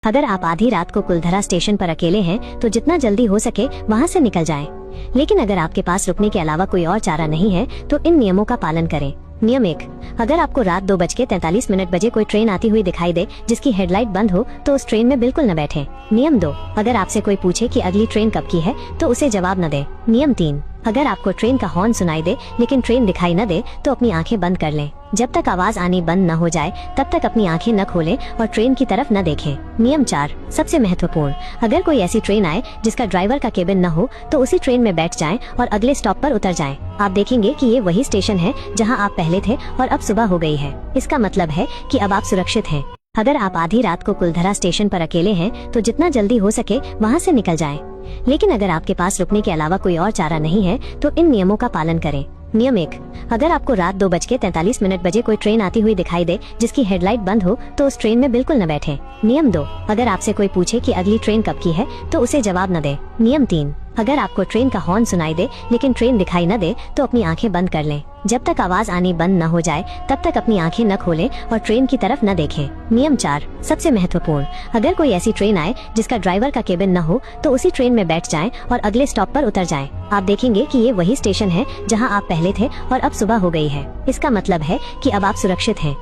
अगर आप आधी रात को कुलधरा स्टेशन पर अकेले हैं तो जितना जल्दी हो सके वहां से निकल जाएं। लेकिन अगर आपके पास रुकने के अलावा कोई और चारा नहीं है तो इन नियमों का पालन करें। नियम 1, अगर आपको रात 2:43 बजे कोई ट्रेन आती हुई दिखाई दे जिसकी हेडलाइट बंद हो तो उस ट्रेन में बिल्कुल न बैठें। नियम 2, अगर आपसे कोई पूछे कि अगली ट्रेन कब की है तो उसे जवाब न दें। नियम 3, अगर आपको ट्रेन का हॉर्न सुनाई दे लेकिन ट्रेन दिखाई न दे तो अपनी आंखें बंद कर लें। जब तक आवाज आनी बंद न हो जाए तब तक अपनी आंखें न खोलें और ट्रेन की तरफ न देखें। नियम 4, सबसे महत्वपूर्ण, अगर कोई ऐसी ट्रेन आए जिसका ड्राइवर का केबिन न हो तो उसी ट्रेन में बैठ जाएं और अगले स्टॉप पर उतर जाएं। आप देखेंगे कि ये वही स्टेशन है जहां आप पहले थे और अब सुबह हो गई है। इसका मतलब है कि अब आप सुरक्षित हैं। अगर आप आधी रात को कुलधरा स्टेशन पर अकेले हैं तो जितना जल्दी हो सके वहां से निकल जाएं। लेकिन अगर आपके पास रुकने के अलावा कोई और चारा नहीं है तो इन नियमों का पालन करें। नियम 1, अगर आपको रात 2:43 बजे कोई ट्रेन आती हुई दिखाई दे जिसकी हेडलाइट बंद हो तो उस ट्रेन में बिल्कुल न बैठें। नियम 2, अगर आपसे कोई पूछे कि अगली ट्रेन कब की है तो उसे जवाब न दें। नियम 3, अगर आपको ट्रेन का हॉर्न सुनाई दे लेकिन ट्रेन दिखाई न दे तो अपनी आंखें बंद कर लें। जब तक आवाज आनी बंद न हो जाए तब तक अपनी आंखें न खोलें और ट्रेन की तरफ न देखें। नियम 4, सबसे महत्वपूर्ण, अगर कोई ऐसी ट्रेन आए जिसका ड्राइवर का केबिन न हो तो उसी ट्रेन में बैठ जाएं और अगले स्टॉप पर उतर जाएं। आप देखेंगे कि ये वही स्टेशन है जहां आप पहले थे और अब सुबह हो गई है। इसका मतलब है कि अब आप सुरक्षित हैं।